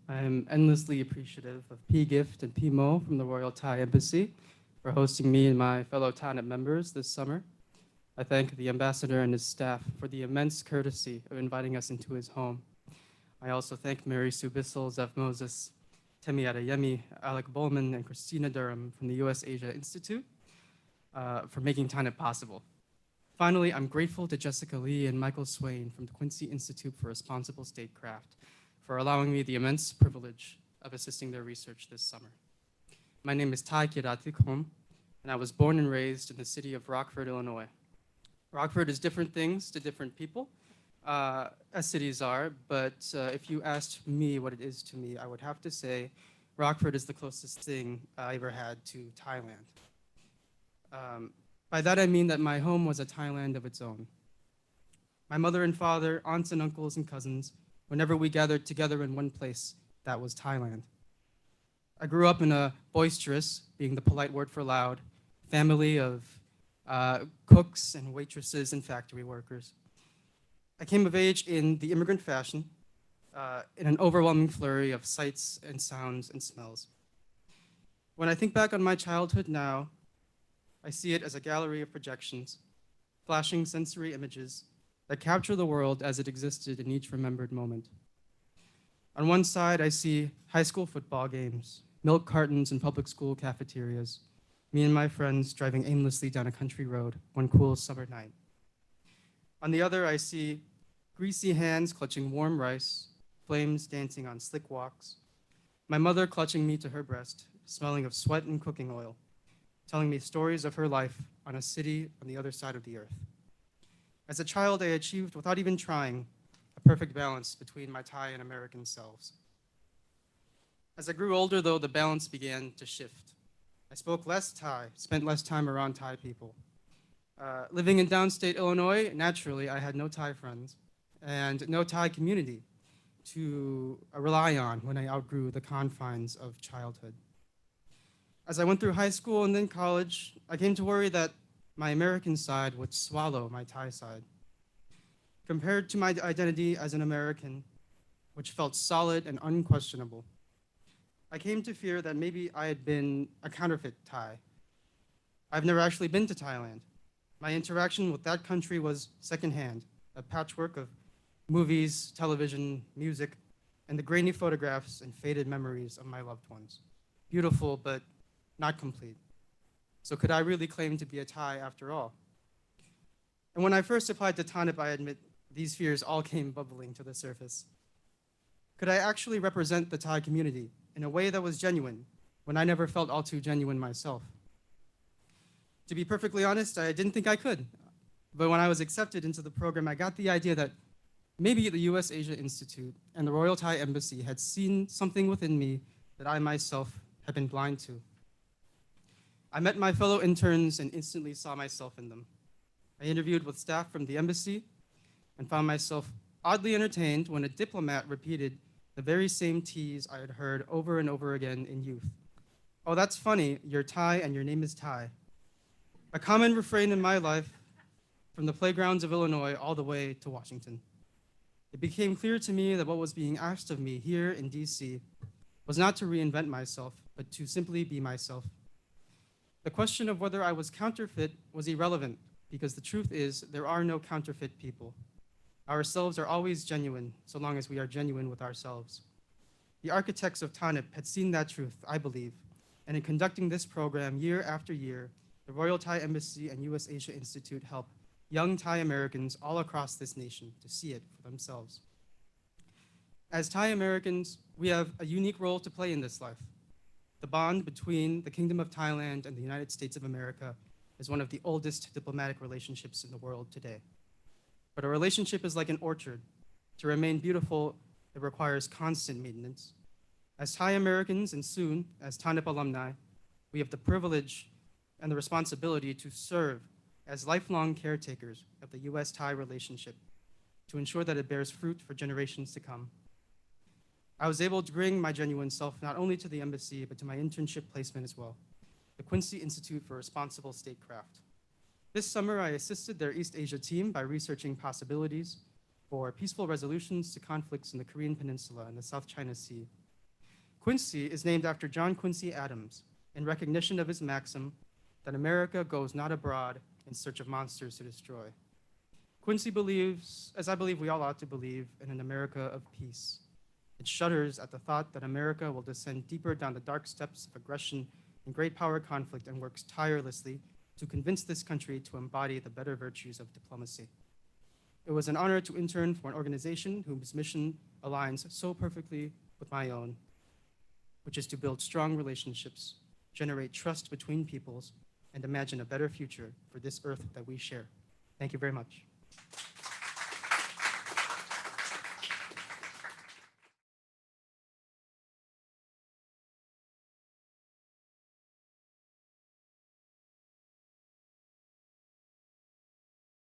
I am endlessly appreciative of P-Gift and P-Mo from the Royal Thai Embassy for hosting me and my fellow TANIP members this summer. I thank the ambassador and his staff for the immense courtesy of inviting us into his home. I also thank Mary Sue Bissell, Zeph Moses, Temi Adeyemi, Alec Bowman, and Christina Durham from the U.S. Asia Institute for making TANIP possible. Finally, I'm grateful to Jessica Lee and Michael Swain from the Quincy Institute for Responsible Statecraft for allowing me the immense privilege of assisting their research this summer. My name is Kiatathikom, and I was born and raised in the city of Rockford, Illinois. Rockford is different things to different people, as cities are, but if you asked me what it is to me, I would have to say Rockford is the closest thing I ever had to Thailand. By that I mean that my home was a Thailand of its own. My mother and father, aunts and uncles and cousins, whenever we gathered together in one place, that was Thailand. I grew up in a boisterous, being the polite word for loud, family of cooks and waitresses and factory workers. I came of age in the immigrant fashion, in an overwhelming flurry of sights and sounds and smells. When I think back on my childhood now, I see it as a gallery of projections, flashing sensory images that capture the world as it existed in each remembered moment. On one side, I see high school football games, milk cartons in public school cafeterias, me and my friends driving aimlessly down a country road one cool summer night. On the other, I see greasy hands clutching warm rice, flames dancing on slick walks, my mother clutching me to her breast, smelling of sweat and cooking oil, telling me stories of her life on a city on the other side of the earth. As a child, I achieved, without even trying, a perfect balance between my Thai and American selves. As I grew older, though, the balance began to shift. I spoke less Thai, spent less time around Thai people. Living in downstate Illinois, naturally, I had no Thai friends and no Thai community to rely on when I outgrew the confines of childhood. As I went through high school and then college, I came to worry that my American side would swallow my Thai side. Compared to my identity as an American, which felt solid and unquestionable, I came to fear that maybe I had been a counterfeit Thai. I've never actually been to Thailand. My interaction with that country was secondhand, a patchwork of movies, television, music, and the grainy photographs and faded memories of my loved ones. Beautiful, but not complete. So could I really claim to be a Thai after all? And when I first applied to TANIP, I admit these fears all came bubbling to the surface. Could I actually represent the Thai community in a way that was genuine when I never felt all too genuine myself? To be perfectly honest, I didn't think I could. But when I was accepted into the program, I got the idea that maybe the U.S. Asia Institute and the Royal Thai Embassy had seen something within me that I myself had been blind to. I met my fellow interns and instantly saw myself in them. I interviewed with staff from the embassy and found myself oddly entertained when a diplomat repeated the very same tease I had heard over and over again in youth. "Oh, that's funny, you're Thai and your name is Thai." A common refrain in my life from the playgrounds of Illinois all the way to Washington. It became clear to me that what was being asked of me here in D.C. was not to reinvent myself, but to simply be myself. The question of whether I was counterfeit was irrelevant, because the truth is there are no counterfeit people. Ourselves are always genuine, so long as we are genuine with ourselves. The architects of TANIP had seen that truth, I believe, and in conducting this program year after year, the Royal Thai Embassy and U.S. Asia Institute help young Thai Americans all across this nation to see it for themselves. As Thai Americans, we have a unique role to play in this life. The bond between the Kingdom of Thailand and the United States of America is one of the oldest diplomatic relationships in the world today. But a relationship is like an orchard. To remain beautiful, it requires constant maintenance. As Thai Americans and soon as TANIP alumni, we have the privilege and the responsibility to serve as lifelong caretakers of the U.S.-Thai relationship to ensure that it bears fruit for generations to come. I was able to bring my genuine self not only to the embassy, but to my internship placement as well, the Quincy Institute for Responsible Statecraft. This summer, I assisted their East Asia team by researching possibilities for peaceful resolutions to conflicts in the Korean Peninsula and the South China Sea, Quincy is named after John Quincy Adams in recognition of his maxim that America goes not abroad in search of monsters to destroy. Quincy believes, as I believe we all ought to believe, in an America of peace. It shudders at the thought that America will descend deeper down the dark steps of aggression and great power conflict and works tirelessly to convince this country to embody the better virtues of diplomacy. It was an honor to intern for an organization whose mission aligns so perfectly with my own, which is to build strong relationships, generate trust between peoples, and imagine a better future for this earth that we share. Thank you very much.